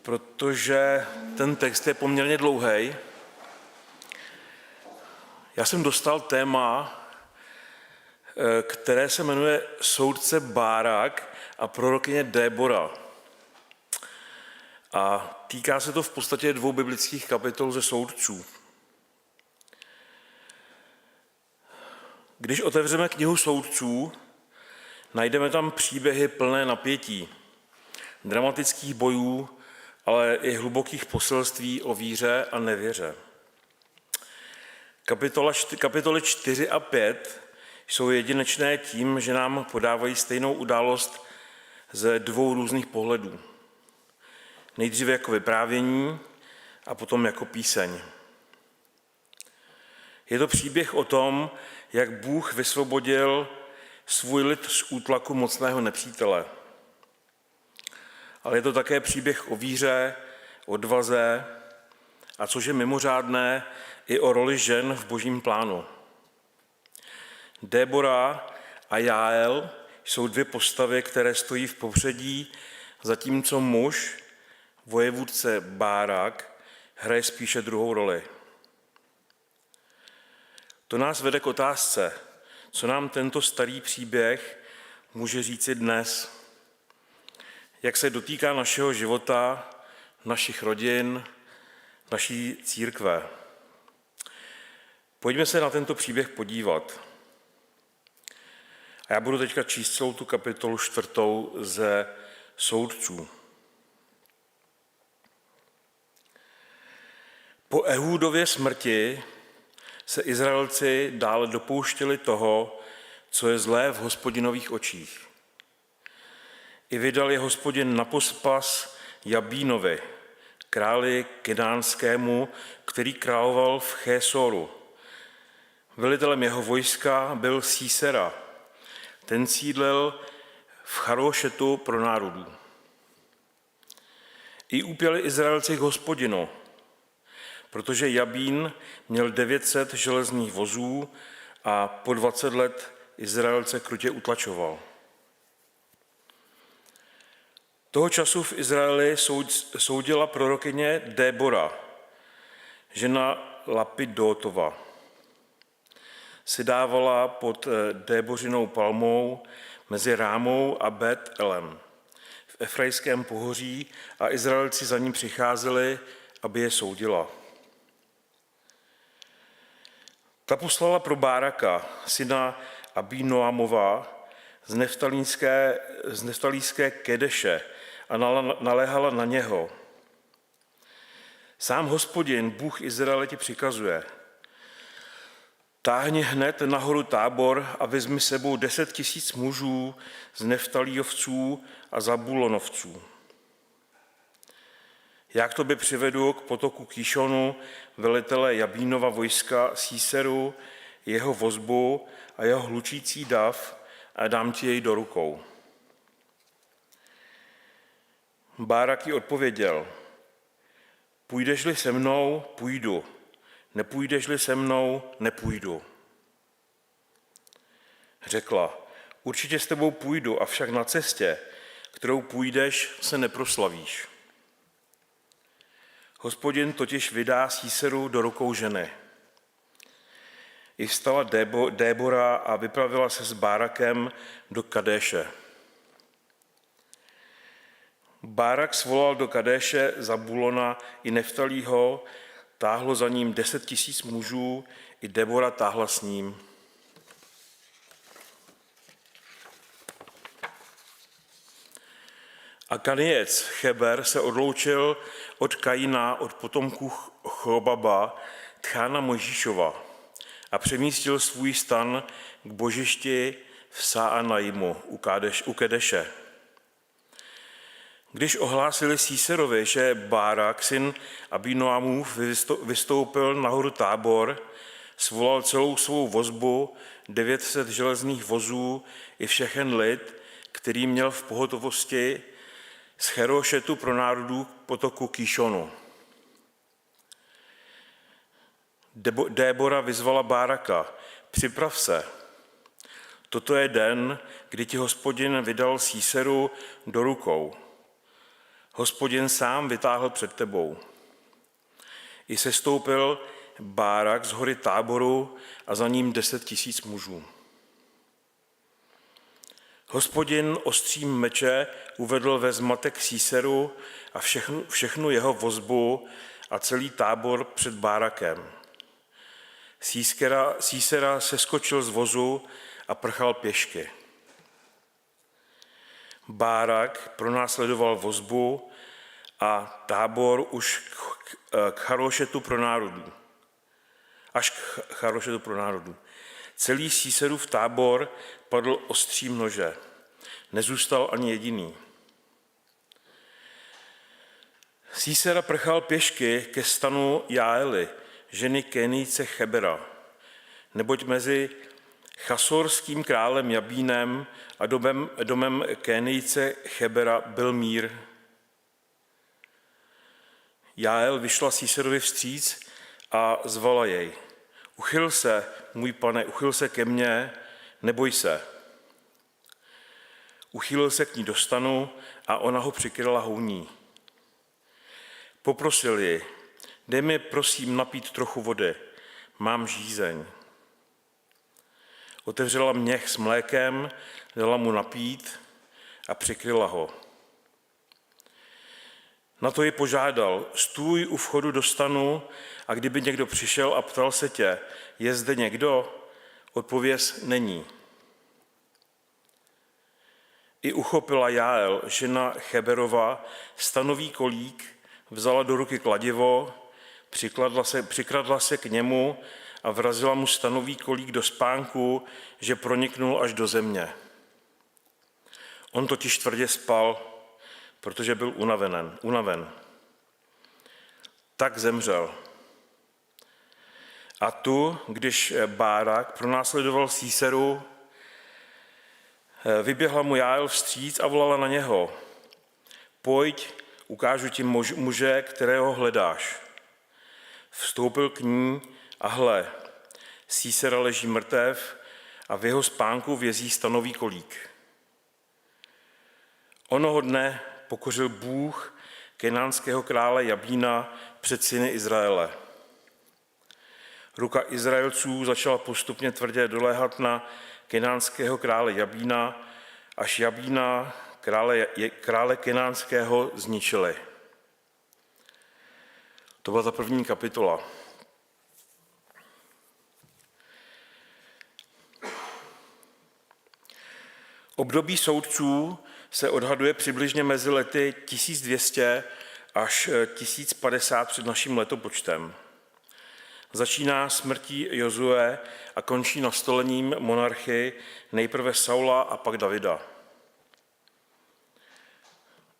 protože ten text je poměrně dlouhý. Já jsem dostal téma, které se jmenuje Soudce Bárak a prorokyně Débora. A týká se to v podstatě 2 biblických kapitol ze soudců. Když otevřeme knihu soudců, najdeme tam příběhy plné napětí, dramatických bojů, ale i hlubokých poselství o víře a nevěře. Kapitoly 4 a 5 jsou jedinečné tím, že nám podávají stejnou událost ze 2 různých pohledů. Nejdříve jako vyprávění a potom jako píseň. Je to příběh o tom, jak Bůh vysvobodil svůj lid z útlaku mocného nepřítele. Ale je to také příběh o víře, odvaze a což je mimořádné, i o roli žen v božím plánu. Débora a Jael jsou 2 postavy, které stojí v popředí, zatímco muž, vojevůdce Bárak, hraje spíše druhou roli. To nás vede k otázce, co nám tento starý příběh může říci dnes, jak se dotýká našeho života, našich rodin, naší církve. Pojďme se na tento příběh podívat. A já budu teďka číst celou tu kapitolu 4. ze soudců. Po Ehudově smrti se Izraelci dále dopouštěli toho, co je zlé v Hospodinových očích. I vydal je Hospodin na pospas Jabínovi, králi kenánskému, který královal v Chésoru. Velitelem jeho vojska byl Sísera. Ten sídlil v Charošetu pro národů. I úpěli Izraelci k Hospodinu, protože Jabín měl 900 železných vozů a po 20 let Izraelce krutě utlačoval. Toho času v Izraeli soudila prorokyně Débora, žena Lapidotova. Si dávala pod Débořinou palmou mezi Rámou a Bet-Elem v Efrajském pohoří a Izraelci za ní přicházeli, aby je soudila. Ta poslala pro Báraka, syna Abinoamova, z neftalíské Kedeše a naléhala na něho. Sám Hospodin, Bůh Izraele, ti přikazuje: táhni hned nahoru Tábor a vezmi sebou 10 000 mužů z Neftalíovců a Zabulonovců. Já k tobě přivedu k potoku Kýšonu velitele Jabínova vojska Síseru, jeho vozbu a jeho hlučící dav a dám ti jej do rukou. Bárak jí odpověděl: půjdeš-li se mnou, půjdu, nepůjdeš-li se mnou, nepůjdu. Řekla: určitě s tebou půjdu, avšak na cestě, kterou půjdeš, se neproslavíš. Hospodin totiž vydá Síseru do rukou ženy. I vstala Débora a vypravila se s Bárakem do Kadéše. Bárak svolal do Kadéše Zabulona i Neftalího, táhlo za ním 10 000 mužů, i Débora táhla s ním. A Kaniec Cheber se odloučil od Kajína, od potomků Chobaba, tchána Mojžíšova, a přemístil svůj stan k božišti v Saanajimu u Kedeše. Když ohlásili Síserovi, že Bárak, syn Abinoamův, vystoupil nahoru Tábor, svolal celou svou vozbu, 900 železných vozů i všechen lid, který měl v pohotovosti z Cherošetu pro národů k potoku Kýšonu. Débora vyzvala Báraka: připrav se. Toto je den, kdy ti Hospodin vydal Síseru do rukou. Hospodin sám vytáhl před tebou. I sestoupil Bárak z hory Táboru a za ním 10 000 mužů. Hospodin ostřím meče uvedl ve zmatek Síseru a všechnu jeho vozbu a celý tábor před Bárakem. Sísera seskočil z vozu a prchal pěšky. Bárak pronásledoval vozbu a tábor už k Charošetu pro národů. Až k Charošetu pro národů. Celý Síserův tábor padl ostřím nože. Nezůstal ani jediný. Sísera prchal pěšky ke stanu Jáely, ženy Kénijce Chebera, neboť mezi chasorským králem Jabínem a domem Kénijce Chebera byl mír. Jáel vyšla Síserovi vstříc a zvala jej. Uchyl se, můj pane, uchyl se ke mně, neboj se. Uchýlil se k ní do stanu a ona ho přikryla houní. Poprosil ji, dej mi prosím napít trochu vody, mám žízeň. Otevřela měch s mlékem, dala mu napít a přikryla ho. Na to ji požádal, stůj u vchodu do stanu a kdyby někdo přišel a ptal se tě, je zde někdo? Odpověz není. I uchopila Jáel, žena Cheberova, stanový kolík, vzala do ruky kladivo, přikradla se k němu a vrazila mu stanový kolík do spánku, že proniknul až do země. On totiž tvrdě spal, protože byl unaven. Tak zemřel. A tu, když Bárak pronásledoval Síseru, vyběhla mu Jáel vstříc a volala na něho. Pojď, ukážu ti muže, kterého hledáš. Vstoupil k ní a hle, Sísera leží mrtev a v jeho spánku vězí stanový kolík. Onoho dne pokořil Bůh kenánského krále Jabína před syny Izraele. Ruka Izraelců začala postupně tvrdě doléhat na kenánského krále Jabína, až Jabína krále kenánského zničili. To byla ta první kapitola. Období soudců se odhaduje přibližně mezi lety 1200 až 1050 před naším letopočtem. Začíná smrtí Jozue a končí nastolením monarchy nejprve Saula a pak Davida.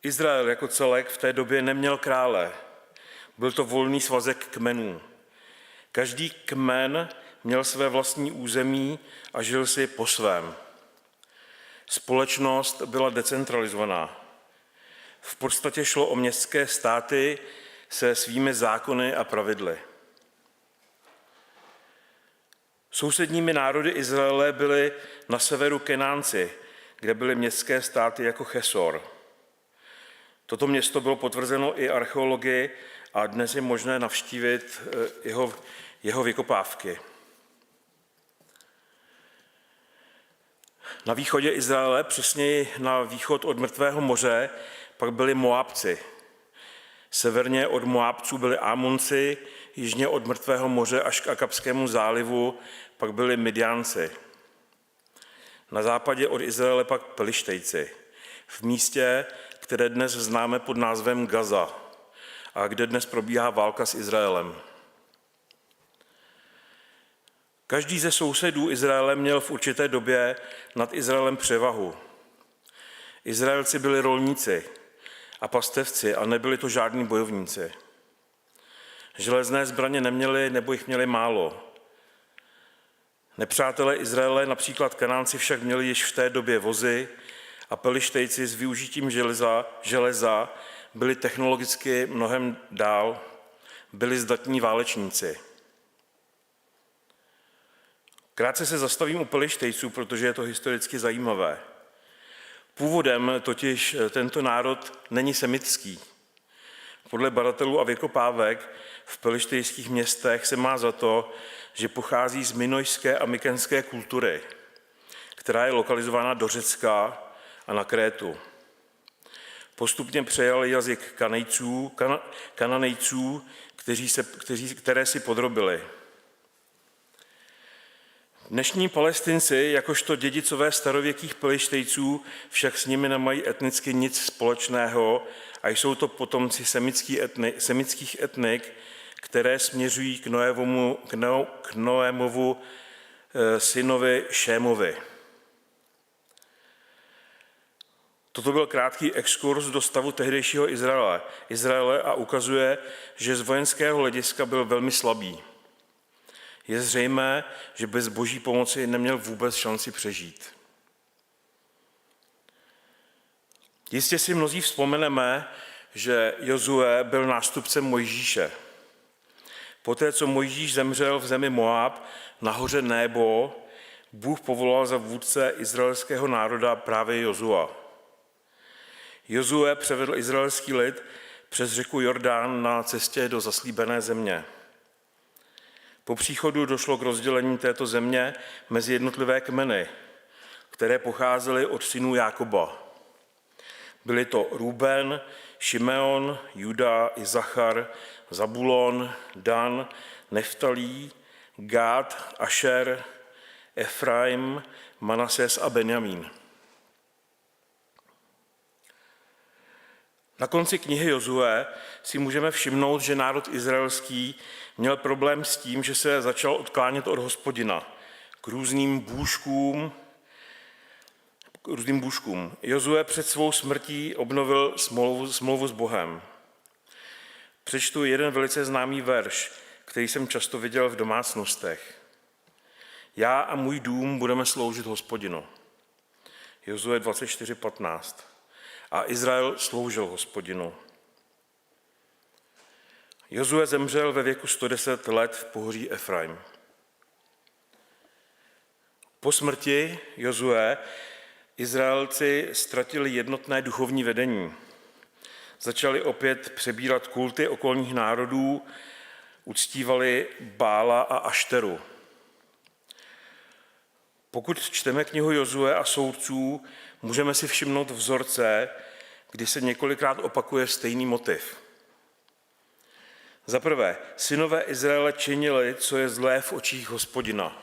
Izrael jako celek v té době neměl krále. Byl to volný svazek kmenů. Každý kmen měl své vlastní území a žil si po svém. Společnost byla decentralizovaná. V podstatě šlo o městské státy se svými zákony a pravidly. Sousedními národy Izraele byly na severu Kenánci, kde byly městské státy jako Chesor. Toto město bylo potvrzeno i archeology a dnes je možné navštívit jeho vykopávky. Na východě Izraele, přesněji na východ od Mrtvého moře, pak byli Moabci. Severně od Moabců byli Amonci, jižně od Mrtvého moře až k Akabskému zálivu pak byli Midiánci. Na západě od Izraele pak Pelištejci, v místě, které dnes známe pod názvem Gaza a kde dnes probíhá válka s Izraelem. Každý ze sousedů Izraele měl v určité době nad Izraelem převahu. Izraelci byli rolníci a pastevci a nebyli to žádní bojovníci. Železné zbraně neměli nebo jich měli málo. Nepřátelé Izraele, například Kanánci, však měli již v té době vozy a Pelištejci s využitím železa byli technologicky mnohem dál, byli zdatní válečníci. Krátce se zastavím u Pelištejců, protože je to historicky zajímavé. Původem totiž tento národ není semitský. Podle badatelů a věkopávek v pelištejských městech se má za to, že pochází z minojské a mykenské kultury, která je lokalizována do Řecka a na Krétu. Postupně přejali jazyk Kananejců, které si podrobili. Dnešní Palestinci, jakožto dědicové starověkých Pelištejců, však s nimi nemají etnicky nic společného a jsou to potomci semitských etnik, které směřují k Noémovu synovi Šémovi. Toto byl krátký exkurs do stavu tehdejšího Izraele a ukazuje, že z vojenského hlediska byl velmi slabý. Je zřejmé, že bez boží pomoci neměl vůbec šanci přežít. Jistě si mnozí vzpomeneme, že Jozue byl nástupcem Mojžíše. Poté, co Mojžíš zemřel v zemi Moab na hoře Nebo, Bůh povolal za vůdce izraelského národa právě Jozua. Jozue převedl izraelský lid přes řeku Jordán na cestě do zaslíbené země. Po příchodu došlo k rozdělení této země mezi jednotlivé kmeny, které pocházely od synů Jákoba. Byli to Ruben, Šimeon, Juda, Izachar, Zabulon, Dan, Neftalí, Gád, Ašer, Efraim, Manases a Benjamín. Na konci knihy Jozue si můžeme všimnout, že národ izraelský měl problém s tím, že se začal odklánět od Hospodina k různým bůžkům. Jozue před svou smrtí obnovil smlouvu s Bohem. Přečtu jeden velice známý verš, který jsem často viděl v domácnostech. Já a můj dům budeme sloužit Hospodinu. Jozue 24:15. A Izrael sloužil Hospodinu. Jozue zemřel ve věku 110 let v pohoří Efraim. Po smrti Jozue Izraelci ztratili jednotné duchovní vedení. Začali opět přebírat kulty okolních národů, uctívali Bála a Ašteru. Pokud čteme knihu Jozue a soudců, můžeme si všimnout vzorce, kdy se několikrát opakuje stejný motiv. Za prvé, synové Izraele činili, co je zlé v očích Hospodina.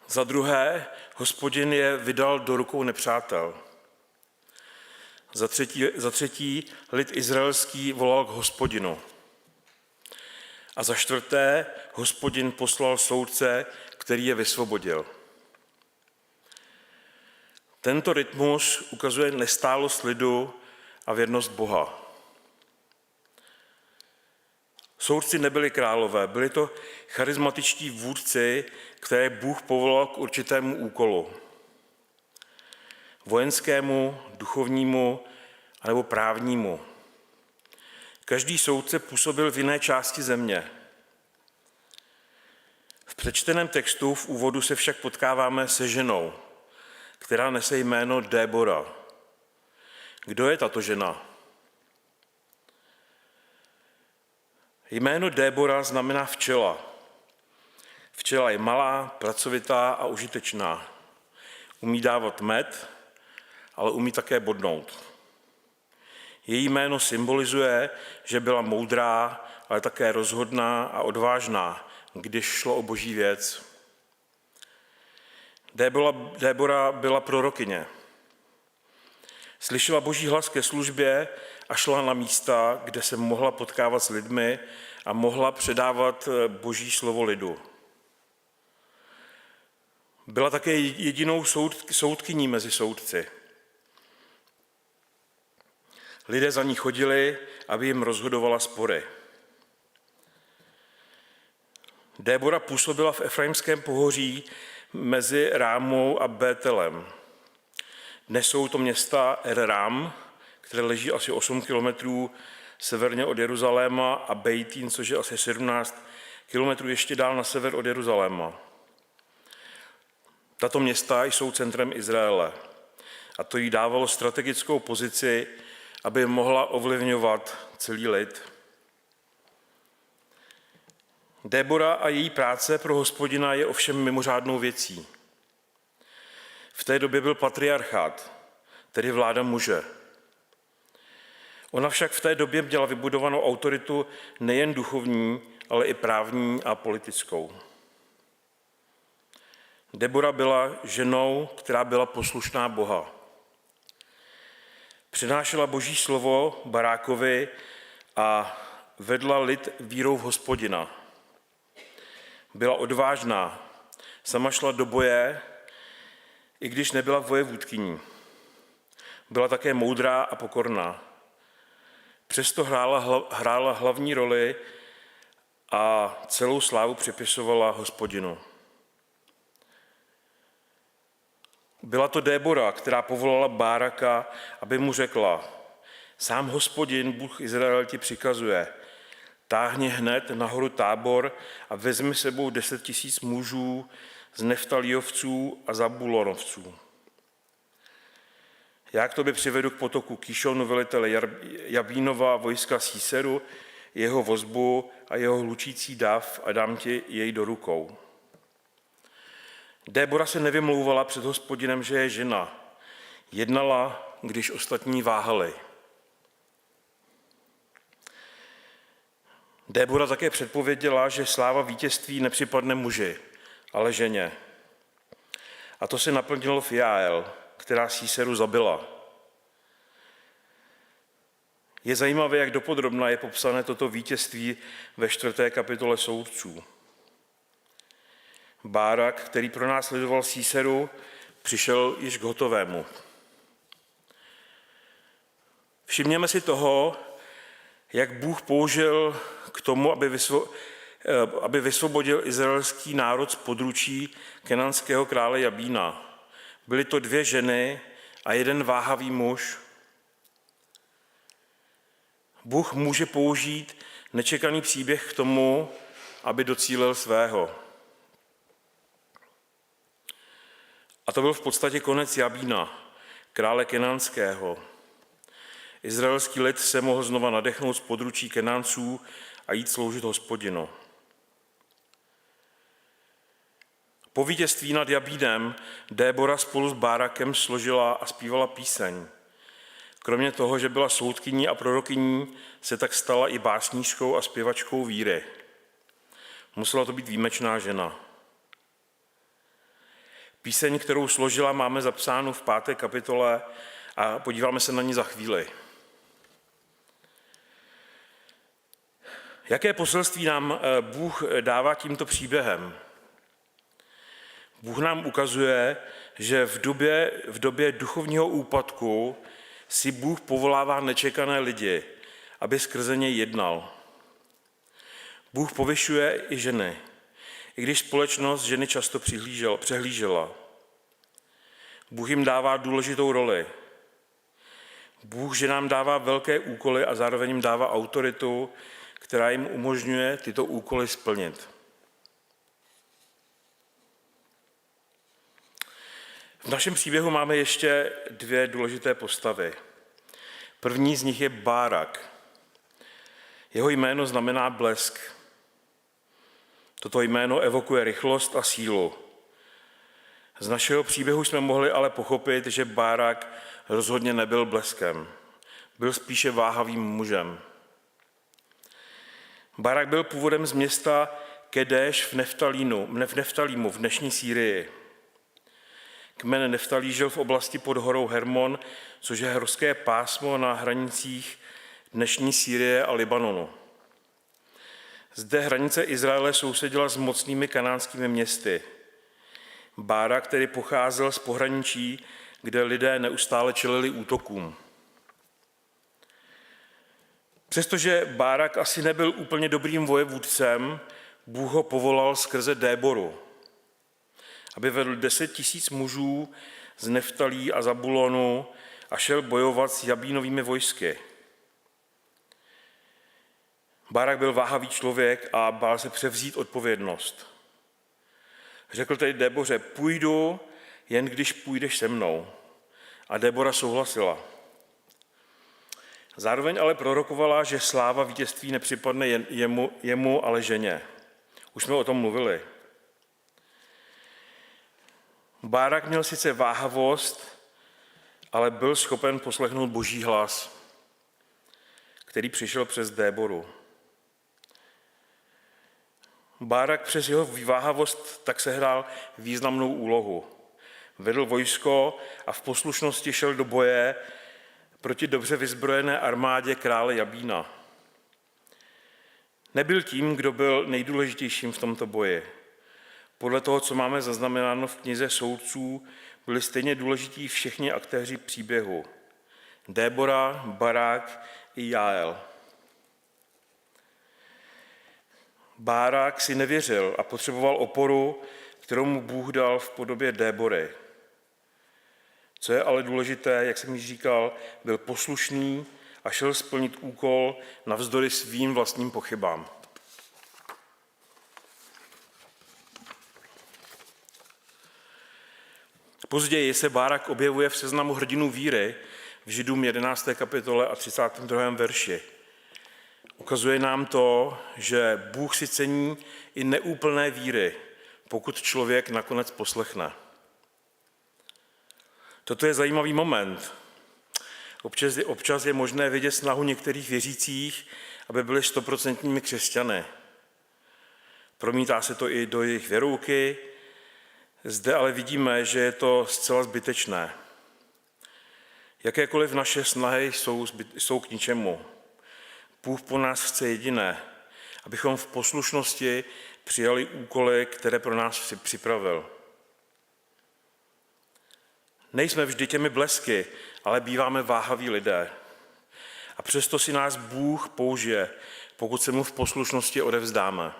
Za druhé, Hospodin je vydal do rukou nepřátel. Za třetí, lid izraelský volal k Hospodinu. A za čtvrté, Hospodin poslal soudce, který je vysvobodil. Tento rytmus ukazuje nestálost lidu a věrnost Boha. Soudci nebyli králové, byli to charismatičtí vůdci, které Bůh povolal k určitému úkolu. Vojenskému, duchovnímu anebo právnímu. Každý soudce působil v jiné části země. V přečteném textu v úvodu se však potkáváme se ženou, která nese jméno Débora. Kdo je tato žena? Jméno Débora znamená včela. Včela je malá, pracovitá a užitečná. Umí dávat med, ale umí také bodnout. Její jméno symbolizuje, že byla moudrá, ale také rozhodná a odvážná, když šlo o boží věc. Débora byla prorokyně. Slyšela boží hlas ke službě a šla na místa, kde se mohla potkávat s lidmi a mohla předávat boží slovo lidu. Byla také jedinou soudkyní mezi soudci. Lidé za ní chodili, aby jim rozhodovala spory. Débora působila v Efraimském pohoří mezi Rámou a Bételem. Dnes jsou to města Er-Rám, které leží asi 8 kilometrů severně od Jeruzaléma, a Bejtín, což je asi 17 kilometrů ještě dál na sever od Jeruzaléma. Tato města jsou centrem Izraele a to jí dávalo strategickou pozici, aby mohla ovlivňovat celý lid. Débora a její práce pro Hospodina je ovšem mimořádnou věcí. V té době byl patriarchát, tedy vláda muže. Ona však v té době měla vybudovanou autoritu nejen duchovní, ale i právní a politickou. Débora byla ženou, která byla poslušná Boha. Přinášela Boží slovo Barákovi a vedla lid vírou v Hospodina. Byla odvážná, sama šla do boje, i když nebyla vojevůdkyní. Byla také moudrá a pokorná. Přesto hrála hlavní roli a celou slávu připisovala Hospodinu. Byla to Débora, která povolala Báraka, aby mu řekla: sám Hospodin, Bůh Izrael, ti přikazuje, táhni hned nahoru Tábor a vezmi sebou 10 000 mužů z Neftalijovců a Zabulonovců. Já k tobě přivedu k potoku Kýšonu, velitele Jabínova, vojska Síseru, jeho vozbu a jeho hlučící dav a dám ti jej do rukou. Débora se nevymlouvala před Hospodinem, že je žena. Jednala, když ostatní váhali. Débora také předpověděla, že sláva vítězství nepřipadne muži, ale ženě. A to se naplnilo v Jael, která Síseru zabila. Je zajímavé, jak dopodrobna je popsané toto vítězství ve 4. kapitole Soudců. Bárak, který pronásledoval Síseru, přišel již k hotovému. Všimněme si toho, jak Bůh použil k tomu, aby vysvobodil izraelský národ z područí kenánského krále Jabína. Byly to 2 ženy a 1 váhavý muž. Bůh může použít nečekaný příběh k tomu, aby docílil svého. A to byl v podstatě konec Jabína, krále kenánského. Izraelský lid se mohl znova nadechnout z područí Kenánců a jít sloužit Hospodinu. Po vítězství nad Jabínem Débora spolu s Bárakem složila a zpívala píseň. Kromě toho, že byla soudkyní a prorokyní, se tak stala i básnířkou a zpěvačkou víry. Musela to být výjimečná žena. Píseň, kterou složila, máme zapsánu v 5. kapitole a podíváme se na ní za chvíli. Jaké poselství nám Bůh dává tímto příběhem? Bůh nám ukazuje, že v době duchovního úpadku si Bůh povolává nečekané lidi, aby skrze něj jednal. Bůh povyšuje i ženy, i když společnost ženy často přehlížela. Bůh jim dává důležitou roli. Bůh ženám dává velké úkoly a zároveň jim dává autoritu, která jim umožňuje tyto úkoly splnit. V našem příběhu máme ještě 2 důležité postavy. První z nich je Bárak. Jeho jméno znamená blesk. Toto jméno evokuje rychlost a sílu. Z našeho příběhu jsme mohli ale pochopit, že Bárak rozhodně nebyl bleskem. Byl spíše váhavým mužem. Bárak byl původem z města Kedeš v Neftalímu, v dnešní Sýrii. Kmen Neftalí žil v oblasti pod horou Hermon, což je horské pásmo na hranicích dnešní Sýrie a Libanonu. Zde hranice Izraele sousedila s mocnými kanánskými městy. Bárak, který pocházel z pohraničí, kde lidé neustále čelili útokům. Přestože Bárak asi nebyl úplně dobrým vojevůdcem, Bůh ho povolal skrze Déboru, aby vedl 10 000 mužů z Neftalí a Zabulonu a šel bojovat s Jabínovými vojsky. Bárak byl váhavý člověk a bál se převzít odpovědnost. Řekl tedy Déboře: půjdu jen když půjdeš se mnou. A Débora souhlasila. Zároveň ale prorokovala, že sláva vítězství nepřipadne jemu, ale ženě. Už jsme o tom mluvili. Bárak měl sice váhavost, ale byl schopen poslechnout Boží hlas, který přišel přes Déboru. Bárak přes jeho váhavost tak sehrál významnou úlohu. Vedl vojsko a v poslušnosti šel do boje proti dobře vyzbrojené armádě krále Jabína. Nebyl tím, kdo byl nejdůležitějším v tomto boji. Podle toho, co máme zaznamenáno v knize Soudců, byli stejně důležití všichni aktéři příběhu. Débora, Barák i Jael. Bárák si nevěřil a potřeboval oporu, kterou mu Bůh dal v podobě Débory. Co je ale důležité, jak jsem již říkal, byl poslušný a šel splnit úkol navzdory svým vlastním pochybám. Později se Bárak objevuje v seznamu hrdinů víry v Židům 11. kapitole a 32. verši. Ukazuje nám to, že Bůh si cení i neúplné víry, pokud člověk nakonec poslechne. Toto je zajímavý moment. Občas je možné vidět snahu některých věřících, aby byli 100% křesťany. Promítá se to i do jejich věrouky. Zde ale vidíme, že je to zcela zbytečné. Jakékoliv naše snahy jsou k ničemu. Bůh po nás chce jediné, abychom v poslušnosti přijali úkoly, které pro nás připravil. Nejsme vždy těmi blesky, ale býváme váhaví lidé. A přesto si nás Bůh použije, pokud se mu v poslušnosti odevzdáme.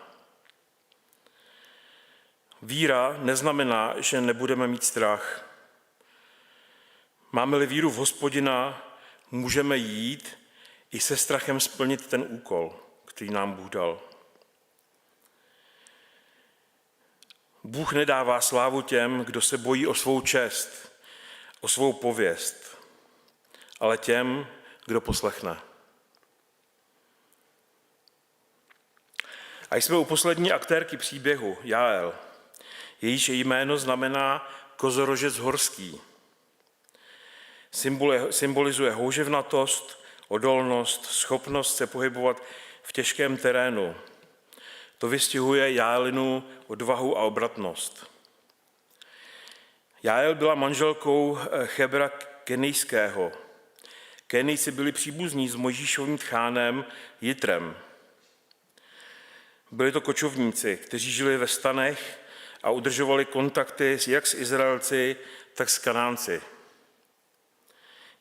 Víra neznamená, že nebudeme mít strach. Máme-li víru v Hospodina, můžeme jít i se strachem splnit ten úkol, který nám Bůh dal. Bůh nedává slávu těm, kdo se bojí o svou čest, o svou pověst, ale těm, kdo poslechne. A jsme u poslední aktérky příběhu, Jael. Jejíž jméno znamená kozorožec horský. Symbolizuje houževnatost, odolnost, schopnost se pohybovat v těžkém terénu. To vystihuje Jaelinu odvahu a obratnost. Jael byla manželkou Chebra Kenijského. Kenijci byli příbuzní s Mojžíšovým tchánem Jitrem. Byli to kočovníci, kteří žili ve stanech a udržovali kontakty jak s Izraelci, tak s Kanánci.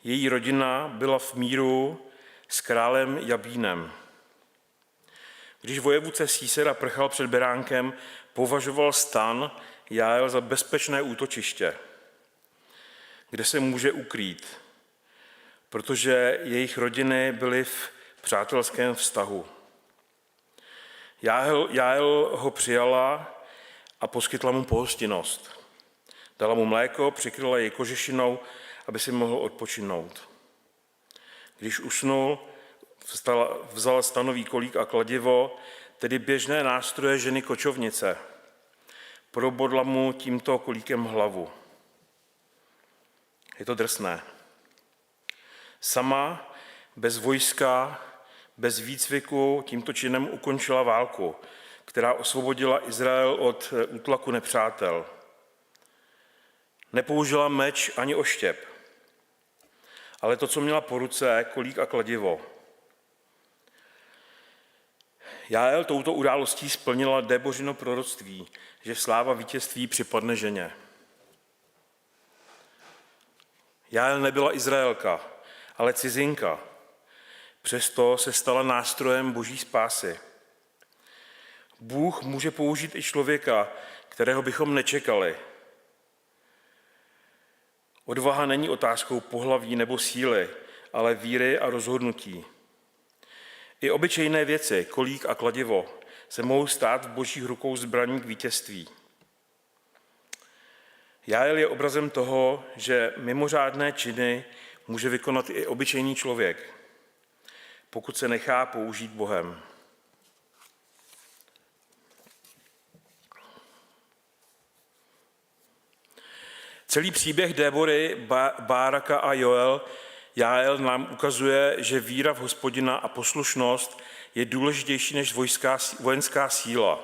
Její rodina byla v míru s králem Jabínem. Když vojevůdce Sísera prchal před beránkem, považoval stan Jael za bezpečné útočiště, kde se může ukrýt, protože jejich rodiny byly v přátelském vztahu. Jael ho přijala a poskytla mu pohostinnost. Dala mu mléko, přikryla jej kožešinou, aby si mohl odpočinout. Když usnul, vzala stanový kolík a kladivo, tedy běžné nástroje ženy kočovnice. Probodla mu tímto kolíkem hlavu. Je to drsné. Sama, bez vojska, bez výcviku, tímto činem ukončila válku, která osvobodila Izrael od útlaku nepřátel. Nepoužila meč ani oštěp, ale to, co měla po ruce, kolík a kladivo. Jael touto událostí splnila Débořino proroctví, že sláva vítězství připadne ženě. Jael nebyla Izraelka, ale cizinka. Přesto se stala nástrojem Boží spásy. Bůh může použít i člověka, kterého bychom nečekali. Odvaha není otázkou pohlaví nebo síly, ale víry a rozhodnutí. I obyčejné věci, kolík a kladivo, se mohou stát v Božích rukou zbraní k vítězství. Jael je obrazem toho, že mimořádné činy může vykonat i obyčejný člověk, pokud se nechá použít Bohem. Celý příběh Débory, Báraka a Jael nám ukazuje, že víra v Hospodina a poslušnost je důležitější než vojenská síla.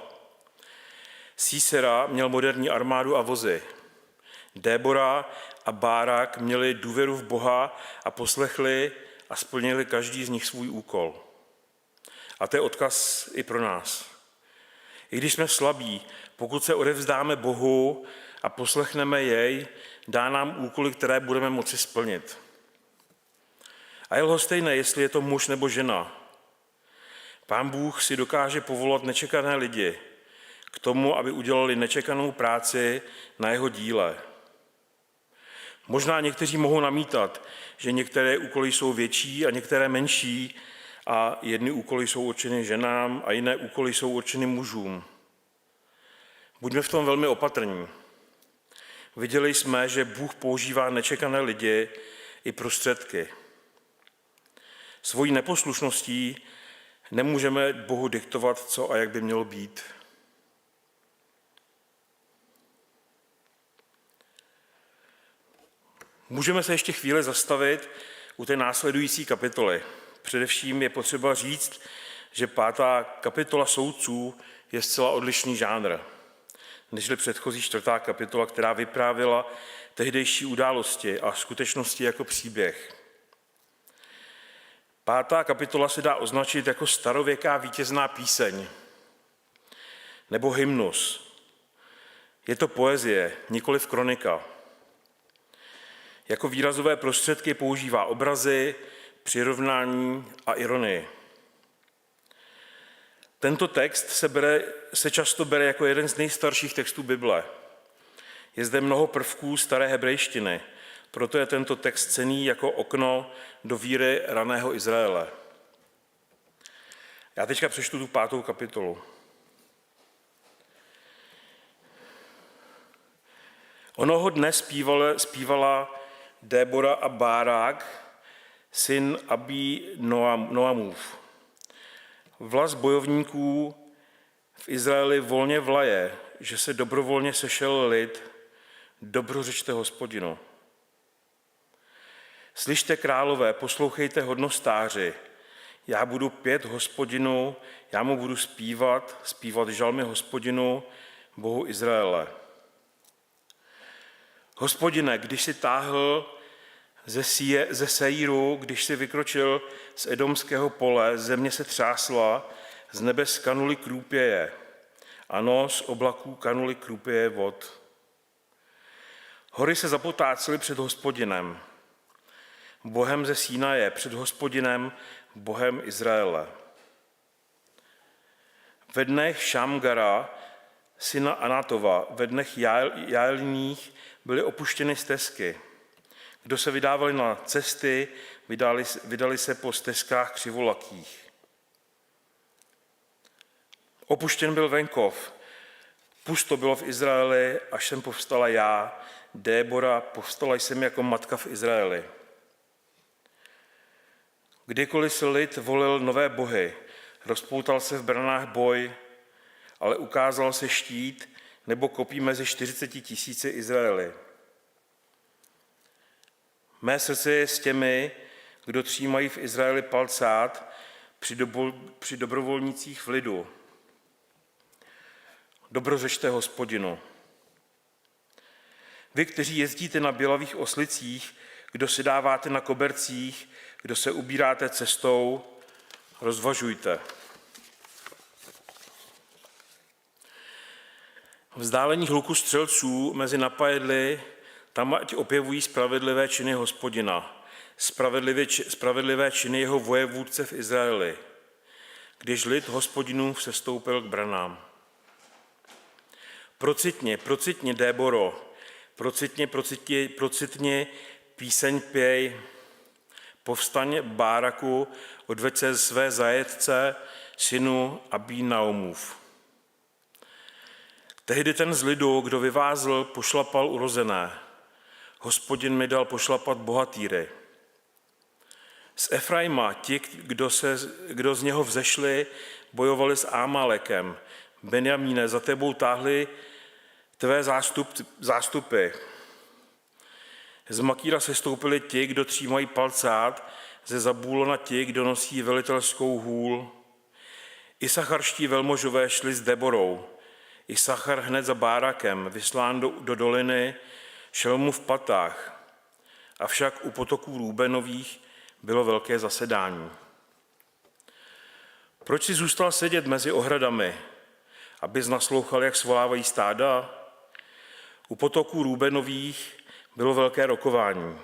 Sísera měl moderní armádu a vozy. Débora a Bárak měli důvěru v Boha a poslechli a splnili každý z nich svůj úkol. A to je odkaz i pro nás. I když jsme slabí, pokud se odevzdáme Bohu a poslechneme jej, dá nám úkoly, které budeme moci splnit. A je lhostejné, jestli je to muž nebo žena. Pán Bůh si dokáže povolat nečekané lidi k tomu, aby udělali nečekanou práci na jeho díle. Možná někteří mohou namítat, že některé úkoly jsou větší a některé menší a jedny úkoly jsou určeny ženám a jiné úkoly jsou určeny mužům. Buďme v tom velmi opatrní. Viděli jsme, že Bůh používá nečekané lidi i prostředky. Svojí neposlušností nemůžeme Bohu diktovat, co a jak by mělo být. Můžeme se ještě chvíli zastavit u té následující kapitoly. Především je potřeba říct, že 5. kapitola soudců je zcela odlišný žánr, nežli předchozí 4. kapitola, která vyprávěla tehdejší události a skutečnosti jako příběh. 5. kapitola se dá označit jako starověká vítězná píseň nebo hymnus. Je to poezie, nikoliv kronika. Jako výrazové prostředky používá obrazy, přirovnání a ironii. Tento text se často bere jako jeden z nejstarších textů Bible. Je zde mnoho prvků staré hebrejštiny, proto je tento text cenný jako okno do víry raného Izraele. Já teďka přečtu tu 5. kapitolu. Onoho dne zpívala Débora a Bárák, syn Abí Noamův. Vlas bojovníků v Izraeli volně vlaje, že se dobrovolně sešel lid, dobrořečte Hospodinu. Slyšte králové, poslouchejte hodnostáři, já budu pět Hospodinu, já mu budu zpívat žalmy Hospodinu, Bohu Izraele. Hospodine, když si táhl ze Seiru, když si vykročil z edomského pole, země se třásla, z nebes kanuly krůpěje. Ano, z oblaků kanuly krůpěje vod. Hory se zapotácely před Hospodinem, Bohem ze Sínaje, před Hospodinem, Bohem Izraele. Ve dnech Šamgara, syna Anatova, ve dnech Jaelních byly opuštěny stezky. Kdo se vydávali na cesty, vydali se po stezkách křivolakých. Opuštěn byl venkov, pusto bylo v Izraeli, až jsem povstala já, Débora, povstala jsem jako matka v Izraeli. Kdykoliv se lid volil nové bohy, rozpoutal se v branách boj, ale ukázal se štít nebo kopí mezi 40 000 Izraeli. Mé srdce je s těmi, kdo třímají v Izraeli palcát při dobrovolnících v lidu. Dobrořečte Hospodinu. Vy, kteří jezdíte na bělavých oslicích, kdo si dáváte na kobercích, kdo se ubíráte cestou, rozvažujte. Vzdálených hluku střelců mezi napajedly, tam ať opěvují spravedlivé činy Hospodina, spravedlivé činy jeho vojevůdce v Izraeli, když lid Hospodinův sestoupil k branám. Procitně, Déboro, procitně, píseň pěj, povstaň Báraku, odveď se své zajetce, synu Abí Naomův. Tehdy ten z lidu, kdo vyvázl, pošlapal urozené. Hospodin mi dal pošlapat bohatýry. Z Efraima ti, kdo z něho vzešli, bojovali s Ámálekem. Benjamíne, za tebou táhli tvé zástupy. Z Makíra se stoupili ti, kdo třímají palcát, ze Zabúlona ti, kdo nosí velitelskou hůl. Isacharští velmožové šli s Deborou. Isachar hned za Bárakem, vyslán do doliny, šel mu v patách. Avšak u potoků Rúbenových bylo velké zasedání. Proč si zůstal sedět mezi ohradami, abys naslouchal, jak svolávají stáda? U potoků Rúbenových bylo velké rokování.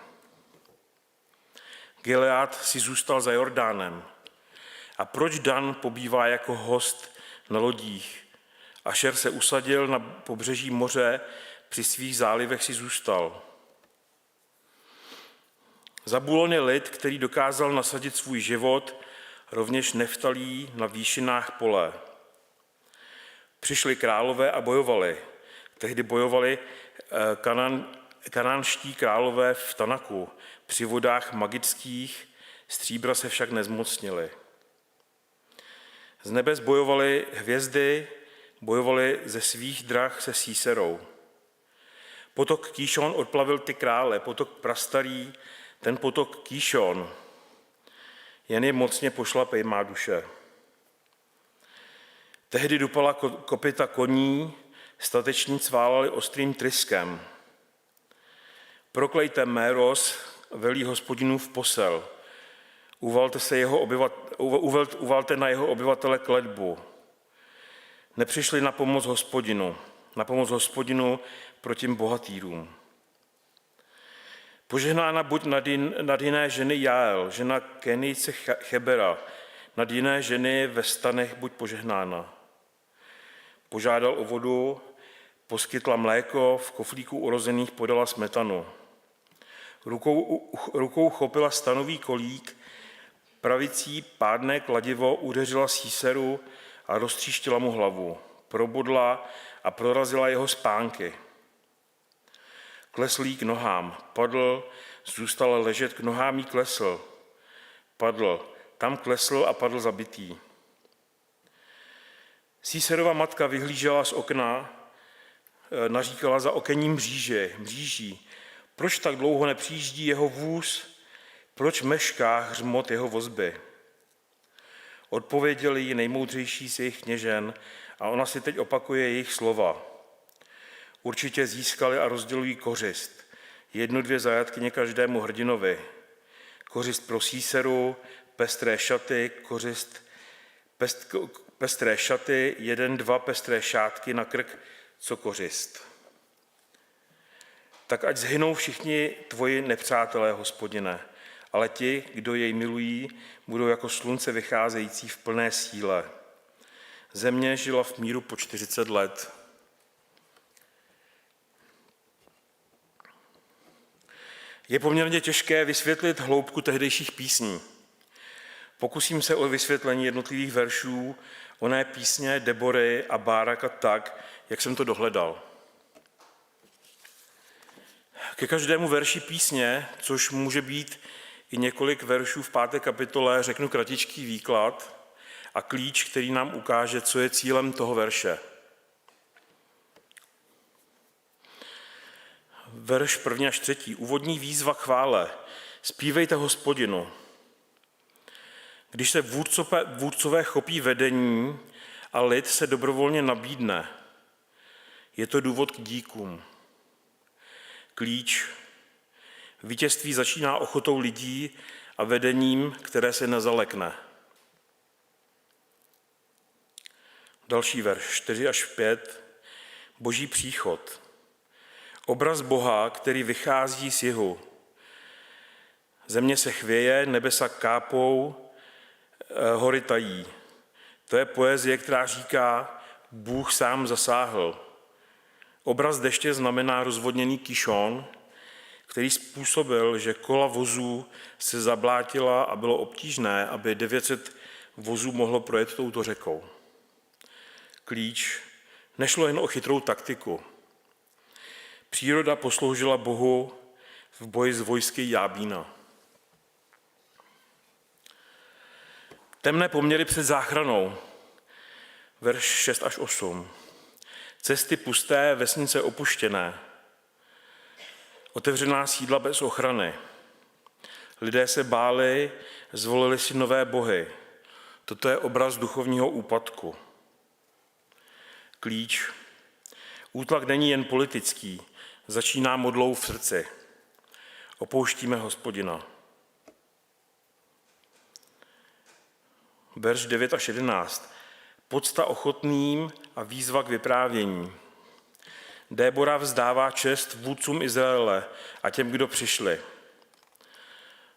Gilead si zůstal za Jordánem. A proč Dan pobývá jako host na lodích? Ašer se usadil na pobřeží moře, při svých zálivech si zůstal. Zabulon je lid, který dokázal nasadit svůj život, rovněž Neftalí na výšinách pole. Přišli králové a bojovali. Tehdy bojovali kanánští králové v Tanaku. Při vodách magických stříbra se však nezmocnili. Z nebes bojovali hvězdy, bojovali ze svých drah se Síserou. Potok Kýšon odplavil ty krále, potok prastarý, ten potok Kýšon. Jen je mocně pošlapej, má duše. Tehdy dupala kopyta koní, stateční cválali ostrým tryskem. Proklejte Méros, velí Hospodinův posel. Uvalte na jeho obyvatele kletbu. Nepřišli na pomoc Hospodinu proti bohatýrům. Požehnána buď nad jiné ženy Jael, žena Kenijce Chebera, nad jiné ženy ve stanech buď požehnána. Požádal o vodu, poskytla mléko, v koflíku urozených podala smetanu. Rukou chopila stanový kolík, pravicí pádné kladivo udeřila Síseru a roztříštila mu hlavu. Probodla a prorazila jeho spánky. Kleslý k nohám, padl, zůstal ležet, k nohám jí klesl. Padl, tam klesl a padl zabitý. Síserova matka vyhlížela z okna, naříkala za okenním mříží. Proč tak dlouho nepřijíždí jeho vůz? Proč mešká hřmot jeho vozby? Odpověděl jí nejmoudřejší z jejich kněžen a ona si teď opakuje jejich slova. Určitě získali a rozdělují kořist. 1-2 zajatkyně každému hrdinovi. Kořist pro Síseru, pestré šaty, pestré šaty, 1-2 pestré šátky na krk, co kořist. Tak ať zhynou všichni tvoji nepřátelé, Hospodine, ale ti, kdo jej milují, budou jako slunce vycházející v plné síle. Země žila v míru po 40 let. Je poměrně těžké vysvětlit hloubku tehdejších písní. Pokusím se o vysvětlení jednotlivých veršů oné písně Debory a Báraka tak, jak jsem to dohledal. Ke každému verši písně, což může být i několik veršů v 5. kapitole, řeknu kratičký výklad a klíč, který nám ukáže, co je cílem toho verše. Verš 1. až 3. Úvodní výzva chvále. Zpívejte Hospodinu. Když se vůdcové chopí vedení a lid se dobrovolně nabídne, je to důvod k díkům. Klíč. Vítězství začíná ochotou lidí a vedením, které se nezalekne. Další verš 4 až 5. Boží příchod. Obraz Boha, který vychází z jihu. Země se chvěje, nebesa kápou, hory tají. To je poezie, která říká, Bůh sám zasáhl. Obraz deště znamená rozvodněný Kýšon, který způsobil, že kola vozů se zablátila a bylo obtížné, aby 900 vozů mohlo projet touto řekou. Klíč. Nešlo jen o chytrou taktiku. Příroda posloužila Bohu v boji s vojsky Jábína. Temné poměry před záchranou. Verš 6 až 8. Cesty pusté, vesnice opuštěné. Otevřená sídla bez ochrany. Lidé se báli, zvolili si nové bohy. Toto je obraz duchovního úpadku. Klíč. Útlak není jen politický, začíná modlou v srdci. Opouštíme Hospodina. Verš 9 až 11. Pocta ochotným a výzva k vyprávění. Débora vzdává čest vůdcům Izraele a těm, kdo přišli.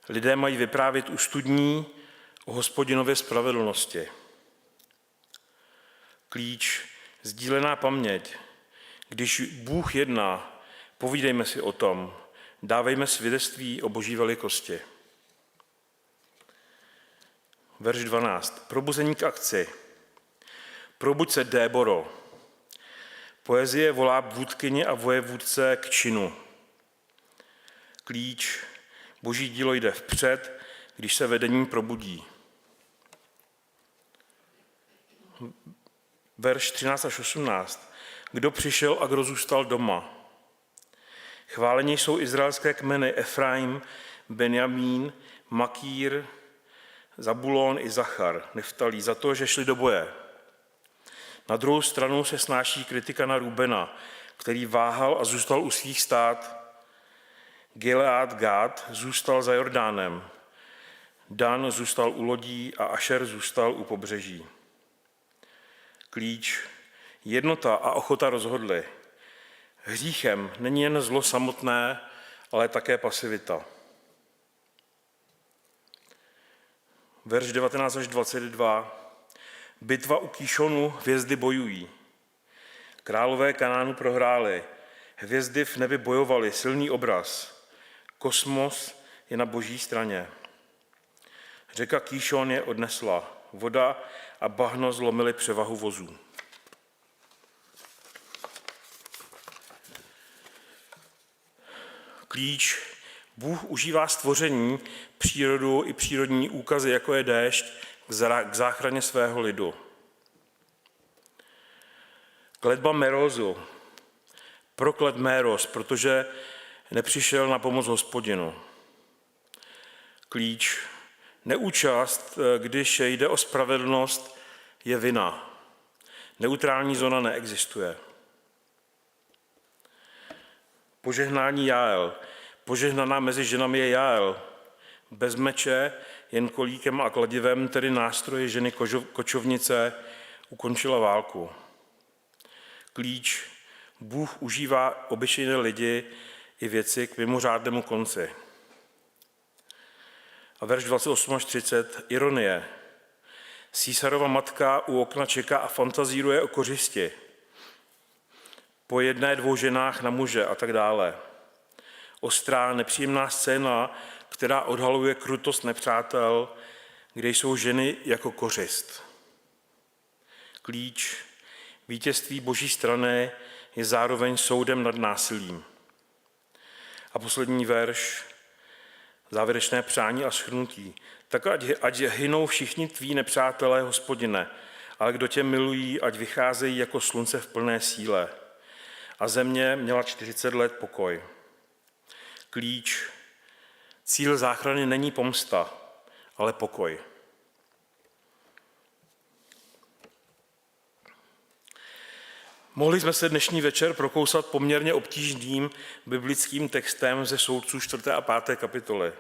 Lidé mají vyprávět u studní o Hospodinově spravedlnosti. Klíč, sdílená paměť. Když Bůh jedná, povídejme si o tom, dávejme svědectví o Boží velikosti. Verš 12. Probuzení k akci. Probuď se, Déboro. Poezie volá vůdkyni a vojevůdce k činu. Klíč. Boží dílo jde vpřed, když se vedení probudí. Verš 13 až 18. Kdo přišel a kdo zůstal doma? Chválení jsou izraelské kmeny Efraim, Benjamín, Makír, Zabulon i Zachar, Neftalí, za to, že šli do boje. Na druhou stranu se snáší kritika na Rubena, který váhal a zůstal u svých stád. Gilead Gád zůstal za Jordánem. Dan zůstal u lodí a Ašer zůstal u pobřeží. Klíč. Jednota a ochota rozhodly. Hříchem není jen zlo samotné, ale také pasivita. Verš 19 až 22. Bitva u Kýšonu, hvězdy bojují. Králové Kanánu prohráli, hvězdy v nebi bojovaly, silný obraz. Kosmos je na Boží straně. Řeka Kýšon je odnesla, voda a bahno zlomily převahu vozů. Klíč. Bůh užívá stvoření, přírodu i přírodní úkazy, jako je déšť, k záchraně svého lidu. Kletba Merozu. Proklet Méros, protože nepřišel na pomoc Hospodinu. Klíč. Neúčast, když jde o spravedlnost, je vina. Neutrální zóna neexistuje. Požehnání Jael. Požehnaná mezi ženami je Jael. Bez meče, jen kolíkem a kladivem, tedy nástroje ženy kočovnice, ukončila válku. Klíč. Bůh užívá obyčejné lidi i věci k mimořádnému konci. A verš 28 až 30. Ironie. Císarova matka u okna čeká a fantazíruje o kořisti. Po jedné, dvou ženách na muže a tak dále. Ostrá, nepříjemná scéna, která odhaluje krutost nepřátel, kde jsou ženy jako kořist. Klíč. Vítězství Boží strany je zároveň soudem nad násilím. A poslední verš, závěrečné přání a shrnutí. Tak ať hynou všichni tví nepřátelé, Hospodine, ale kdo tě milují, ať vycházejí jako slunce v plné síle. A země měla 40 let pokoj. Klíč. Cíl záchrany není pomsta, ale pokoj. Mohli jsme se dnešní večer prokousat poměrně obtížným biblickým textem ze Soudců 4. a 5. kapitoly.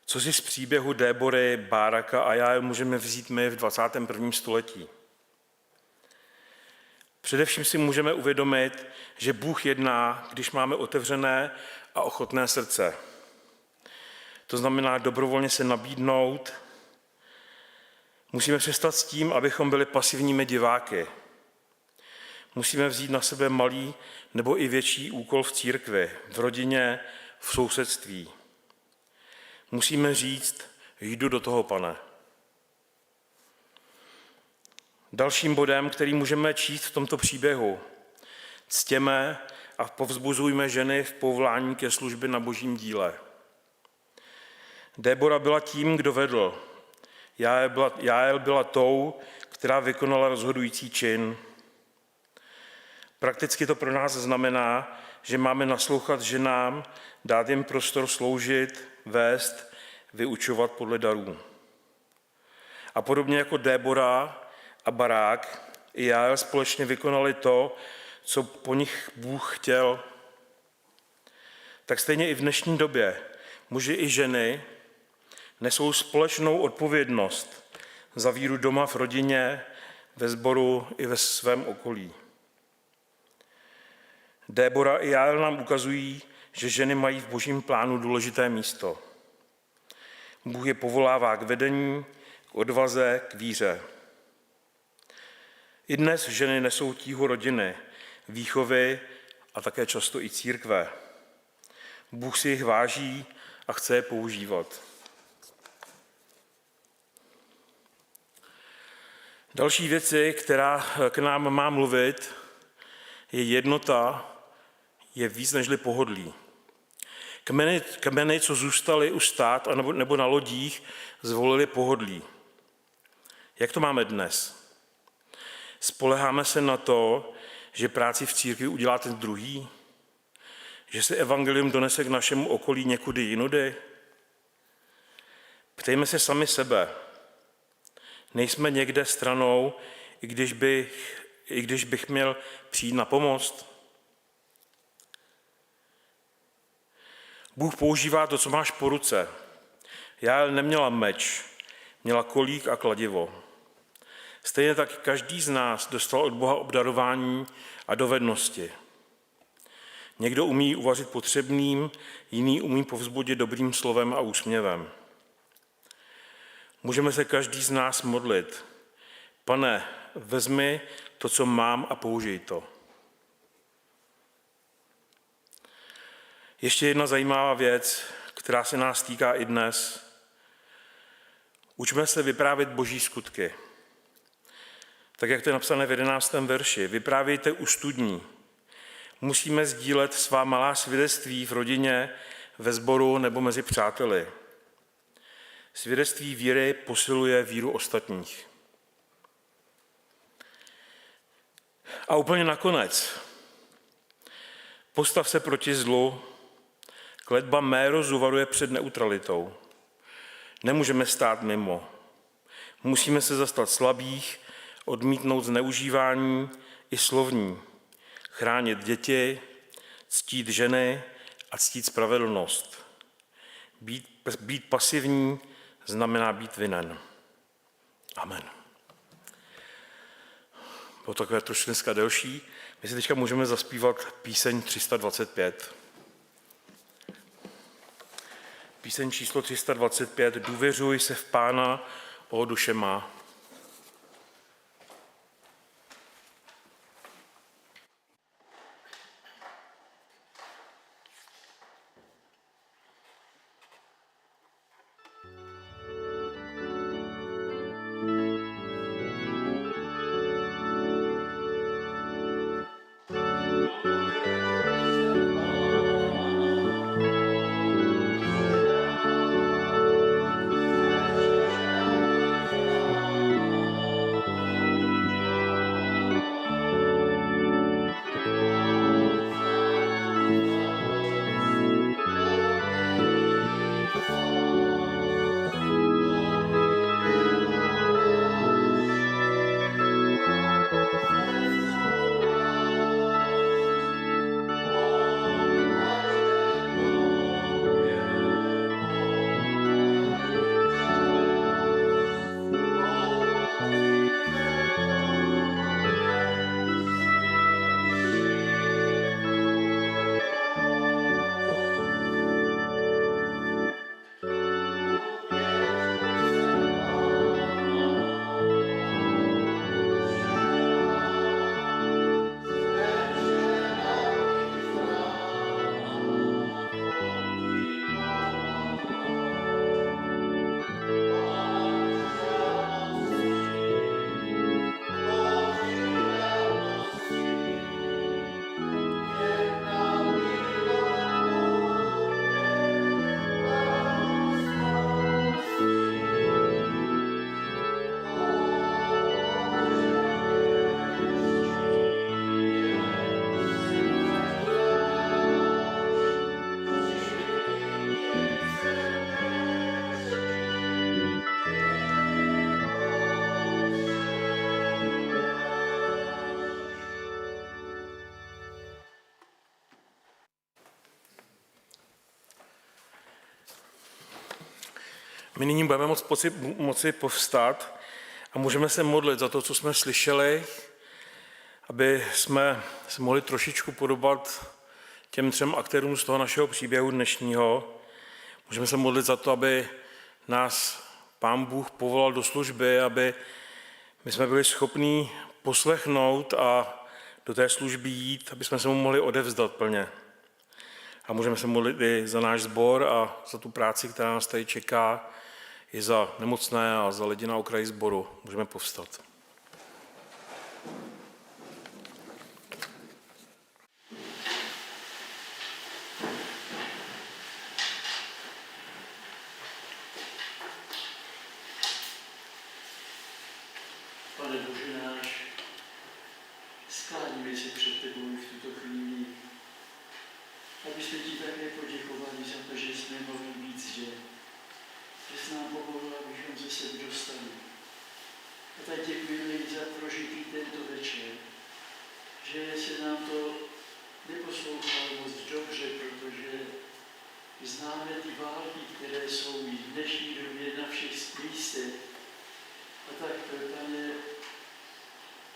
Co si z příběhu Débory, Báraka a Jael můžeme vzít my v 21. století? Především si můžeme uvědomit, že Bůh jedná, když máme otevřené a ochotné srdce. To znamená dobrovolně se nabídnout. Musíme přestat s tím, abychom byli pasivními diváky. Musíme vzít na sebe malý nebo i větší úkol v církvi, v rodině, v sousedství. Musíme říct, jdu do toho, Pane. Dalším bodem, který můžeme číst v tomto příběhu. Ctěme a povzbuzujme ženy v povolání ke službě na božím díle. Débora byla tím, kdo vedl. Jael byla tou, která vykonala rozhodující čin. Prakticky to pro nás znamená, že máme naslouchat ženám, dát jim prostor sloužit, vést, vyučovat podle darů. A podobně jako Débora a Barák, i Jael společně vykonali to, co po nich Bůh chtěl. Tak stejně i v dnešní době muži i ženy nesou společnou odpovědnost za víru doma, v rodině, ve sboru i ve svém okolí. Débora i Jael nám ukazují, že ženy mají v božím plánu důležité místo. Bůh je povolává k vedení, k odvaze, k víře. I dnes ženy nesou tíhu rodiny, výchovy a také často i církve. Bůh si jich váží a chce je používat. Další věci, která k nám má mluvit, je jednota, je víc nežli pohodlí. Kmeny, co zůstaly u stát nebo na lodích, zvolili pohodlí. Jak to máme dnes? Spoléháme se na to, že práci v církvi udělá ten druhý? Že se evangelium donese k našemu okolí někudy jinudy? Ptejme se sami sebe. Nejsme někde stranou, i když bych měl přijít na pomoc? Bůh používá to, co máš po ruce. Já neměla meč, měla kolík a kladivo. Stejně tak každý z nás dostal od Boha obdarování a dovednosti. Někdo umí uvařit potřebným, jiný umí povzbudit dobrým slovem a úsměvem. Můžeme se každý z nás modlit. Pane, vezmi to, co mám, a použij to. Ještě jedna zajímavá věc, která se nás týká i dnes. Učme se vyprávět boží skutky. Tak, jak to je napsané v 11. verši. Vyprávějte u studní. Musíme sdílet svá malá svědectví v rodině, ve sboru nebo mezi přáteli. Svědectví víry posiluje víru ostatních. A úplně nakonec. Postav se proti zlu. Kletba Mérozu varuje před neutralitou. Nemůžeme stát mimo. Musíme se zastat slabých, odmítnout zneužívání i slovní, chránit děti, ctít ženy a ctít spravedlnost. Být pasivní znamená být vinen. Amen. Bylo takové trošku dneska delší. My si teďka můžeme zaspívat píseň 325. Píseň číslo 325. Důvěřuj se v Pána, ó duše má. My nyní budeme moci povstat a můžeme se modlit za to, co jsme slyšeli, aby jsme se mohli trošičku podobat těm 3 aktérům z toho našeho příběhu dnešního. Můžeme se modlit za to, aby nás Pán Bůh povolal do služby, aby my jsme byli schopní poslechnout a do té služby jít, aby jsme se mu mohli odevzdat plně. A můžeme se modlit i za náš sbor a za tu práci, která nás tady čeká, i za nemocné a za lidi na okraji sboru. Můžeme povstat. Pane Bože náš, skláníme se před tebou v tuto chvíli, abyste ti také poděkovali za to, že jsme mohli být zde, že jsi nám pomohl, abychom se sem dostali. A tak děkujeme i za prožitý tento večer, že se nám to neposlouchalo moc dobře, protože známe ty války, které jsou i v dnešní době na všech místech. A tak, Pane,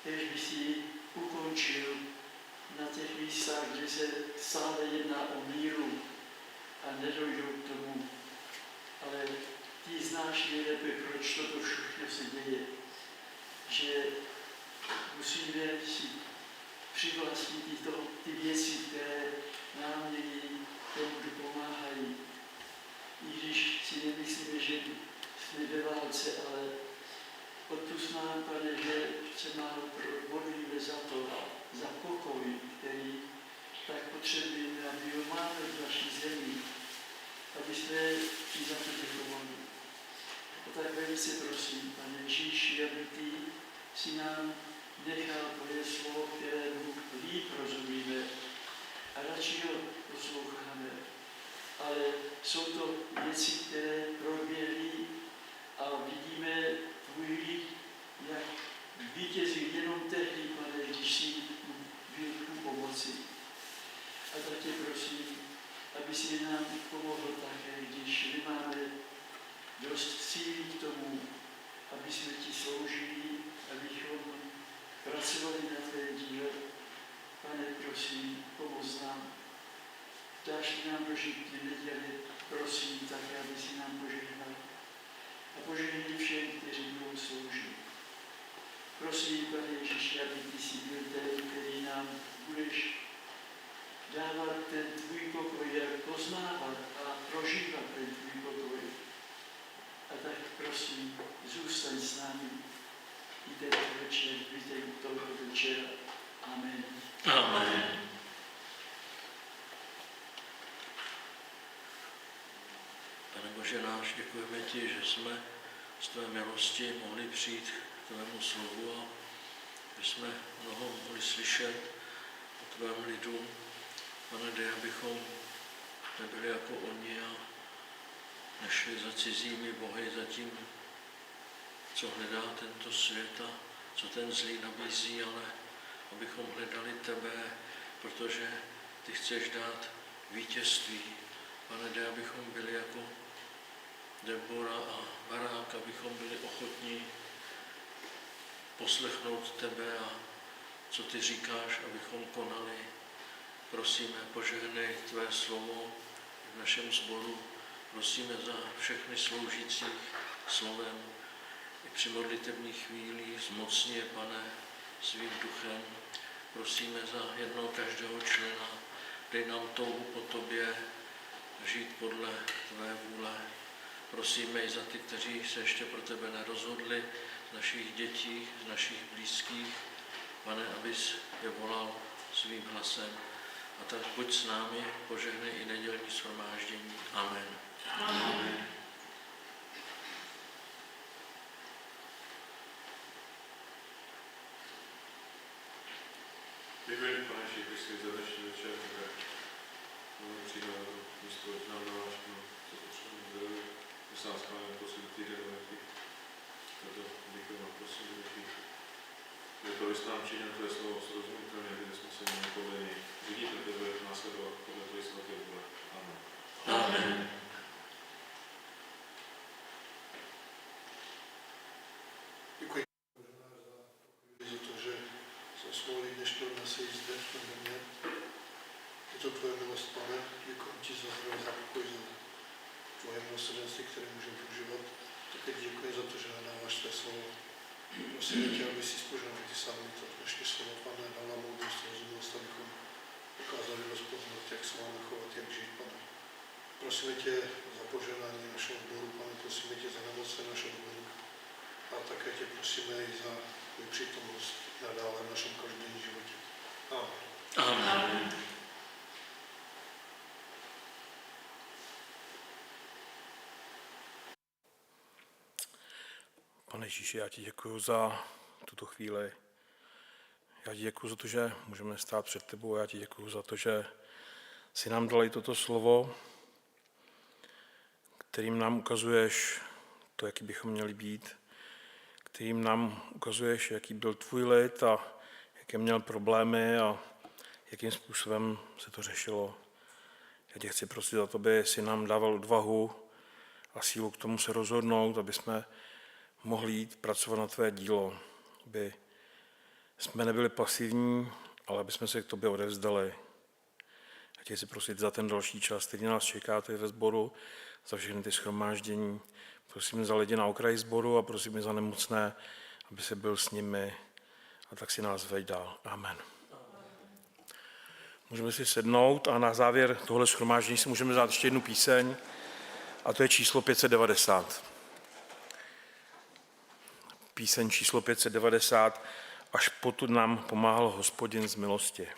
kež by si ukončil na těch místech, kde se stále jedná o míru a nedojdou k tomu. Ale ty znáš nejlépe, proč toto všechno se děje. Že musíme si přivlastnit ty věci, které nám někdy tomu pomáhají. I když si nemyslíme, že jsme ve válce, ale odpusť nám, Pane, že se málo modlíme za to, za pokoj, který tak potřebujeme, aby ho máme v naší zemi, aby jsme ti za to děkovali. A tak velice prosím, Pane Ježíši, aby ty si nám nechal tvoje slovo, kterému líp rozumíme a radši ho posloucháme. Ale jsou to věci, které proběhly a vidíme tvůj lid, jak vítězí jenom tehdy, Pane, když jsi byl ku pomoci. A tak tě prosím, aby si nám pomohl také, když nemáme dost síly k tomu, aby jsme ti sloužili, abychom pracovali na tvém díle. Pane, prosím, pomoz nám. Dáš nám dožít ty neděle, prosím, také, aby si nám požehnal. A požehnej všem, kteří budou sloužit. Prosím, Pane Ježíši, aby ty jsi byl ten, který nám budeš dávat ten tvůj pokoj, jak poznávat a prožívat ten tvůj pokoj. A tak prosím, zůstaň s námi i tento večer, zbytek tohoto večera. Amen. Amen. Pane Bože náš, děkujeme ti, že jsme z tvé milosti mohli přijít k tvému slovu a že jsme mnoho mohli slyšet o tvém lidu. Pane, dej, abychom nebyli jako oni a nešli za cizími bohy, za tím, co hledá tento svět a co ten zlý nabízí, ale abychom hledali tebe, protože ty chceš dát vítězství. Pane, dej, abychom byli jako Debora a Barák, abychom byli ochotní poslechnout tebe a co ty říkáš, abychom konali. Prosíme, požehnej tvé slovo v našem sboru. Prosíme za všechny sloužící slovem i při modlitevních chvílích. Zmocni je, Pane, svým duchem. Prosíme za jednoho každého člena. Dej nám touhu po tobě žít podle tvé vůle. Prosíme i za ty, kteří se ještě pro tebe nerozhodli, z našich dětí, z našich blízkých. Pane, abys je volal svým hlasem. A tak buď s námi, požehnej i nedělní shromáždění. Amen. Amen. Děkuji, Pane Ježíši, za dnešní večer, kde přijde místo nám na vážku, co potřebujeme zdraví, že se nás máme posud týden velký. Proto děkuji vám, prosím, Ježíši. Je to vys nám činil tvé slovo srozumitelně, kde jsme se měli povoleni. Vidíte tebe následovat podle tvojí svaté vůle. Amen. Amen. jsi zde v tom domě. Je to tvoje milost, Pane, děkuji ti za zdraví, za pokoj, za tvoje milosrdenství, které můžeme používat. Také děkuji za to, že nadáváš své slovo. Prosím tě, aby si spožil ty sami to dnešní slovo, Pane, dal nám moudrost, rozumělost, abychom dokázali rozpoznat, jak se máme chovat, jak žít, Pane. Prosíme tě za požehnání našeho sboru, Pane, prosíme tě za nemocné našeho sboru. A také tě prosíme i za tvou přítomnost nadále v našem každodenním životě. Amen. Amen. Pane Ježíši, já ti děkuji za tuto chvíli. Já ti děkuji za to, že můžeme stát před tebou. Já ti děkuji za to, že jsi nám dal i toto slovo, kterým nám ukazuješ to, jaký bychom měli být, kterým nám ukazuješ, jaký byl tvůj lid a jaké měl problémy a jakým způsobem se to řešilo. Já tě chci prosit za to, aby si nám dával odvahu a sílu k tomu se rozhodnout, aby jsme mohli jít pracovat na tvé dílo, aby jsme nebyli pasivní, ale aby jsme se k tobě odevzdali. Já tě chci prosit za ten další čas, který nás čeká tady ve sboru, za všechny ty shromáždění. Prosím za lidi na okraji sboru a prosím za nemocné, aby se byl s nimi a tak si nás veď dál. Amen. Můžeme si sednout a na závěr tohle shromáždění si můžeme dát ještě jednu píseň a to je číslo 590. Píseň číslo 590, až potud nám pomáhal Hospodin z milosti.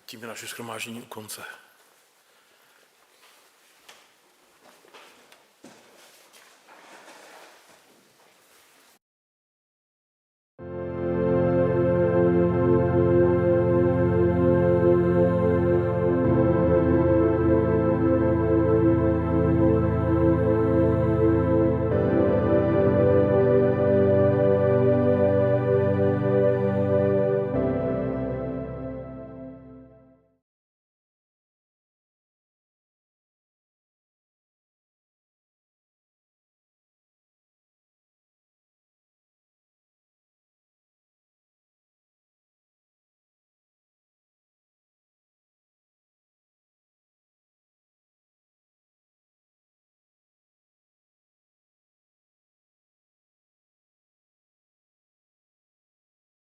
Tím je naše shromáždění u konce.